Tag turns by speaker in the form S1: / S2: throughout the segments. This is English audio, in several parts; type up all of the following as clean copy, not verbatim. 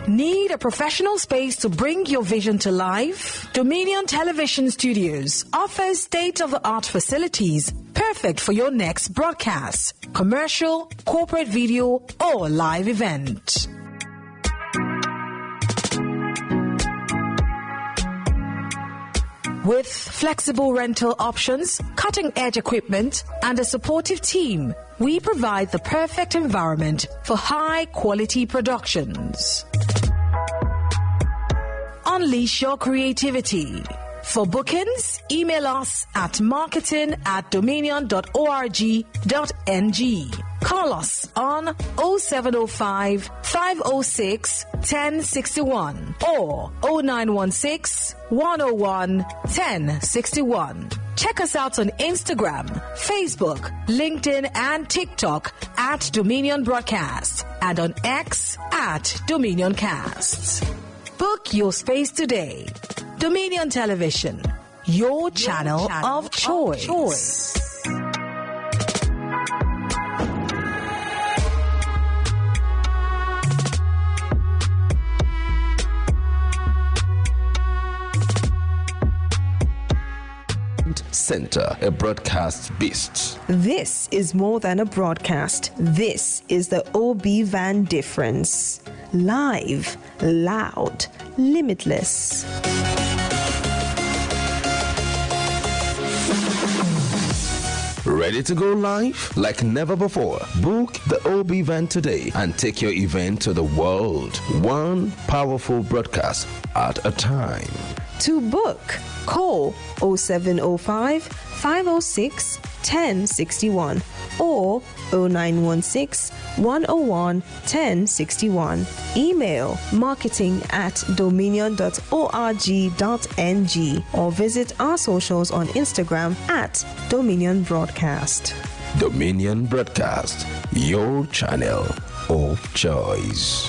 S1: Need a professional space to bring your vision to life? Dominion Television Studios offers state-of-the-art facilities perfect for your next broadcast, commercial, corporate video, or live event. With flexible rental options, cutting-edge equipment, and a supportive team, we provide the perfect environment for high-quality productions. Unleash your creativity. For bookings, email us at marketing@dominion.org.ng. Call us on 0705 506 1061 or 0916 101 1061. Check us out on Instagram, Facebook, LinkedIn, and TikTok at Dominion Broadcast and on X at Dominion Casts. Book your space today. Dominion Television, your channel of choice.
S2: Center, a broadcast beast.
S3: This is more than a broadcast. This is the OB Van difference. Live, loud, limitless.
S2: Ready to go live? Like never before. Book the OB Van today and take your event to the world. One powerful broadcast at a time.
S3: To book, call 0705 506 1061 or 0916 101 1061. Email marketing@dominion.org.ng or visit our socials on Instagram at Dominion Broadcast.
S2: Dominion Broadcast, your channel of choice.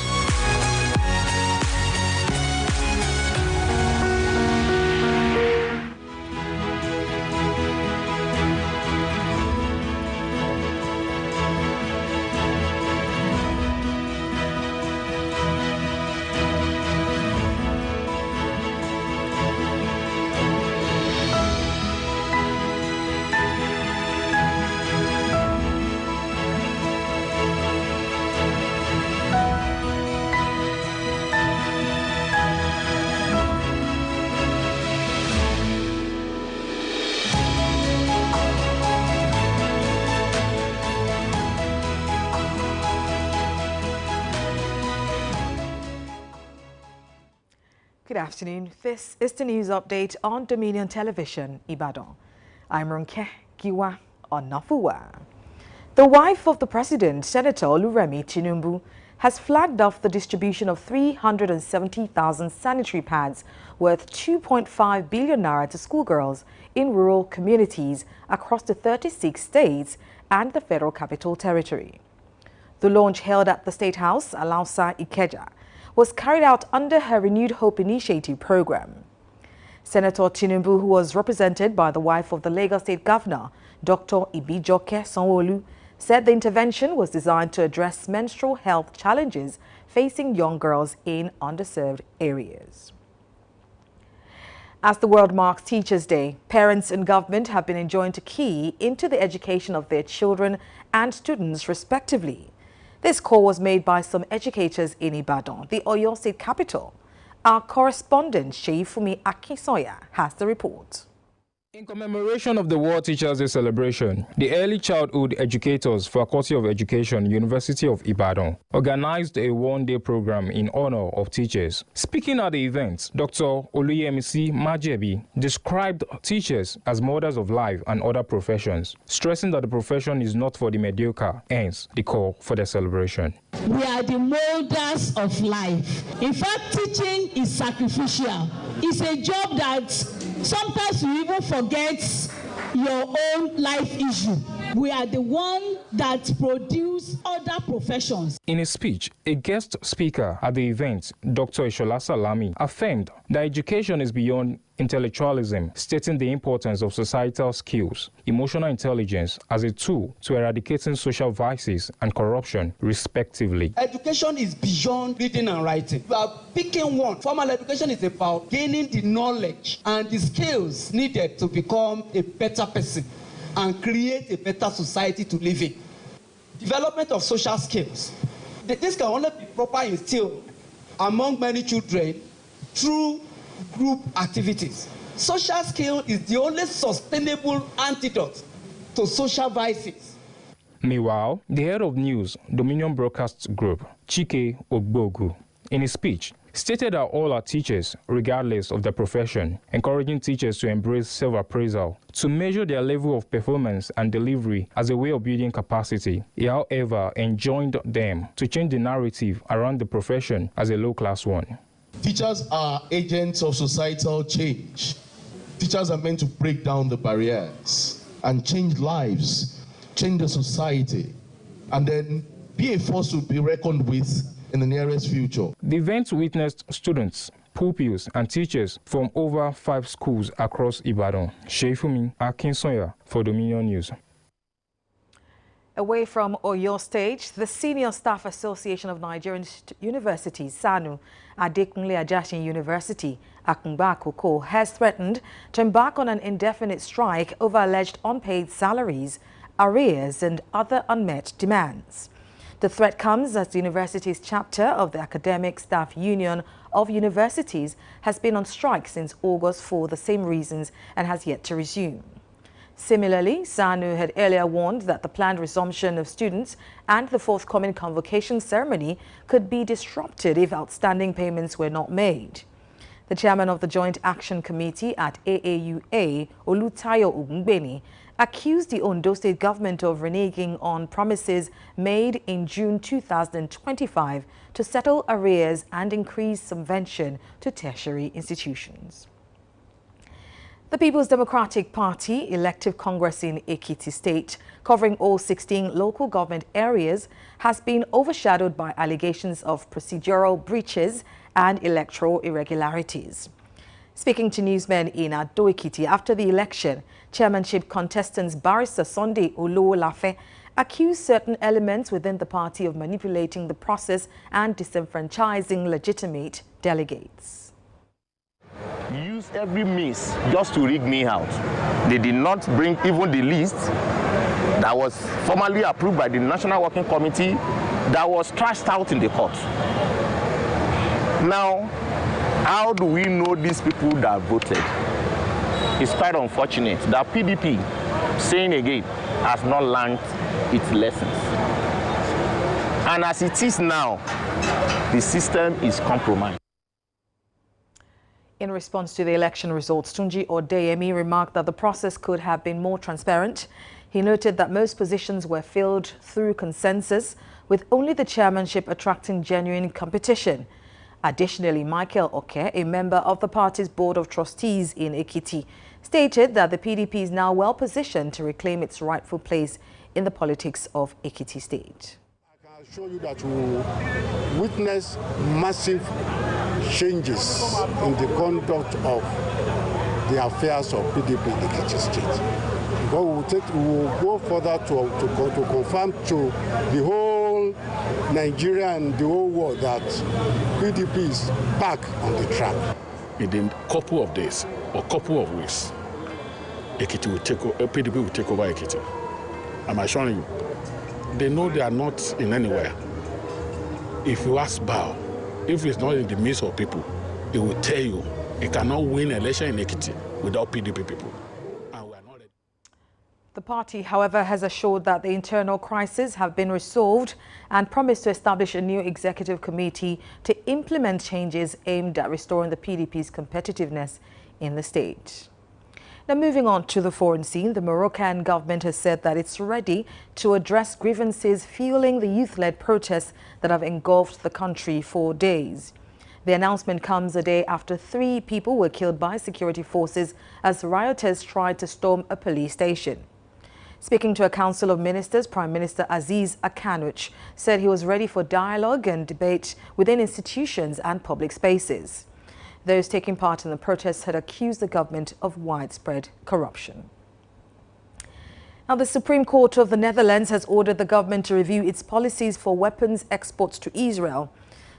S4: Good afternoon. This is the news update on Dominion Television, Ibadan. I'm Ronke Giwa Onafuwa. The wife of the president, Senator Oluremi Tinubu, has flagged off the distribution of 370,000 sanitary pads worth 2.5 billion naira to schoolgirls in rural communities across the 36 states and the Federal Capital Territory. The launch held at the State House, Alausa Ikeja, was carried out under her Renewed Hope Initiative program. Senator Tinubu, who was represented by the wife of the Lagos State Governor, Dr. Ibijoke Sanwo-Olu, said the intervention was designed to address menstrual health challenges facing young girls in underserved areas. As the world marks Teachers' Day, parents and government have been enjoined to key into the education of their children and students respectively. This call was made by some educators in Ibadan, the Oyo State capital. Our correspondent, Sheifumi Akisoya, has the report.
S5: In commemoration of the World Teachers' Day celebration, the Early Childhood Educators Faculty of Education, University of Ibadan, organized a one-day program in honor of teachers. Speaking at the event, Dr. Oluyemisi Majebi described teachers as mothers of life and other professions, stressing that the profession is not for the mediocre, hence the call for the celebration.
S6: We are the molders of life. In fact, teaching is sacrificial. It's a job that sometimes you even forget your own life issue We are the one that produce other professions.
S5: In a speech, a guest speaker at the event, Dr. Ishola Salami, affirmed that education is beyond intellectualism, stating the importance of societal skills, emotional intelligence as a tool to eradicating social vices and corruption, respectively.
S7: Education is beyond reading and writing. We are picking one. Formal education is about gaining the knowledge and the skills needed to become a better person and create a better society to live in. Development of social skills. This can only be properly instilled among many children through group activities. Social skill is the only sustainable antidote to social vices.
S5: Meanwhile, the head of news, Dominion Broadcast Group, Chike Ogbogu, in his speech, stated that all are teachers, regardless of their profession, encouraging teachers to embrace self-appraisal, to measure their level of performance and delivery as a way of building capacity. He, however, enjoined them to change the narrative around the profession as a low-class one.
S8: Teachers are agents of societal change. Teachers are meant to break down the barriers and change lives, change the society, and then be a force to be reckoned with in the nearest future. The
S5: event witnessed students, pupils, and teachers from over 5 schools across Ibadan. Sheifumi Akinsoya for Dominion News.
S4: Away from Oyo State, the Senior Staff Association of Nigerian Universities, SANU, Adekunle Ajasin University, Akungba Akoko, has threatened to embark on an indefinite strike over alleged unpaid salaries, arrears, and other unmet demands. The threat comes as the university's chapter of the Academic Staff Union of Universities has been on strike since August for the same reasons and has yet to resume. Similarly, SANU had earlier warned that the planned resumption of students and the forthcoming convocation ceremony could be disrupted if outstanding payments were not made. The chairman of the Joint Action Committee at AAUA, Olutayo Ogungbeni, accused the Ondo State government of reneging on promises made in June 2025 to settle arrears and increase subvention to tertiary institutions. The People's Democratic Party elective congress in Ekiti State, covering all 16 local government areas, has been overshadowed by allegations of procedural breaches and electoral irregularities. Speaking to newsmen in Ado Ekiti after the election, chairmanship contestants Barrister Sunday Olowolafe accused certain elements within the party of manipulating the process and disenfranchising legitimate delegates.
S9: Use every means just to rig me out. They did not bring even the list that was formally approved by the National Working Committee that was trashed out in the court. Now, how do we know these people that voted? It's quite unfortunate that PDP, saying again, has not learned its lessons. And as it is now, the system is compromised.
S4: In response to the election results, Tunji Odeyemi remarked that the process could have been more transparent. He noted that most positions were filled through consensus, with only the chairmanship attracting genuine competition. Additionally, Michael Oke, a member of the party's board of trustees in Ekiti, stated that the PDP is now well positioned to reclaim its rightful place in the politics of Ekiti State.
S10: I can show you that we witness massive changes in the conduct of the affairs of PDP in Ekiti State. But we will go further to confirm to the whole Nigeria and the whole world that PDP is back on the track.
S11: Within a couple of days or couple of weeks, PDP will take over Ekiti. I'm assuring you, they know they are not in anywhere. If you ask Bao, if it's not in the midst of people, it will tell you it cannot win an election in Ekiti without PDP people. And we are not ready.
S4: The party, however, has assured that the internal crises have been resolved and promised to establish a new executive committee to implement changes aimed at restoring the PDP's competitiveness in the state. Now, moving on to the foreign scene, the Moroccan government has said that it's ready to address grievances fueling the youth-led protests that have engulfed the country for days. The announcement comes a day after 3 people were killed by security forces as rioters tried to storm a police station. Speaking to a council of ministers, Prime Minister Aziz Akanuch said he was ready for dialogue and debate within institutions and public spaces. Those taking part in the protests had accused the government of widespread corruption. Now, the Supreme Court of the Netherlands has ordered the government to review its policies for weapons exports to Israel.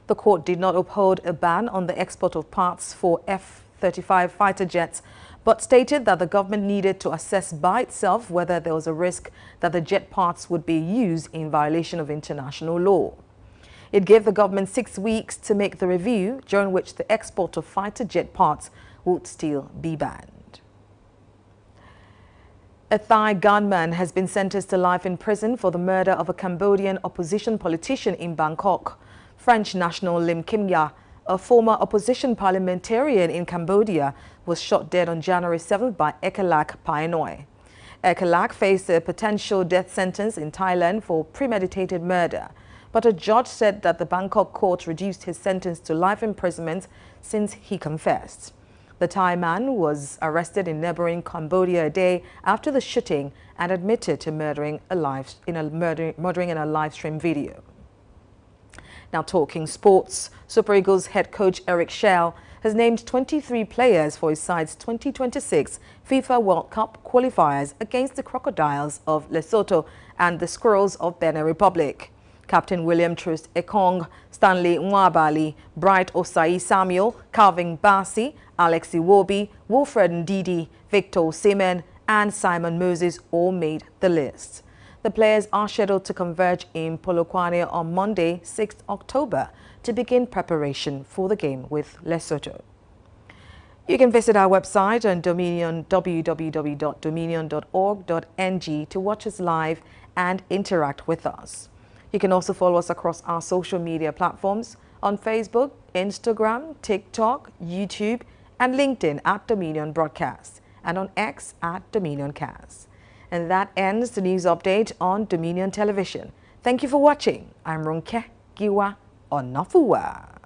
S4: The court did not uphold a ban on the export of parts for F-35 fighter jets, but stated that the government needed to assess by itself whether there was a risk that the jet parts would be used in violation of international law. It gave the government 6 weeks to make the review, during which the export of fighter jet parts would still be banned. A Thai gunman has been sentenced to life in prison for the murder of a Cambodian opposition politician in Bangkok. French national Lim Kim Ya, a former opposition parliamentarian in Cambodia, was shot dead on January 7th by Ekalak Painoi. Ekalak faced a potential death sentence in Thailand for premeditated murder, but a judge said that the Bangkok court reduced his sentence to life imprisonment since he confessed. The Thai man was arrested in neighboring Cambodia a day after the shooting and admitted to murdering in a live stream video. Now, talking sports, Super Eagles head coach Eric Schell has named 23 players for his side's 2026 FIFA World Cup qualifiers against the Crocodiles of Lesotho and the Squirrels of Benin Republic. Captain William Troost Ekong, Stanley Nwabali, Bright Osai Samuel, Calvin Bassey, Alex Iwobi, Wilfred Ndidi, Victor Seaman and Simon Moses all made the list. The players are scheduled to converge in Polokwane on Monday, 6th October, to begin preparation for the game with Lesotho. You can visit our website on Dominion, www.dominion.org.ng, to watch us live and interact with us. You can also follow us across our social media platforms on Facebook, Instagram, TikTok, YouTube, and LinkedIn at Dominion Broadcast, and on X at DominionCast. And that ends the news update on Dominion Television. Thank you for watching. I'm Ronke Giwa Onafuwa.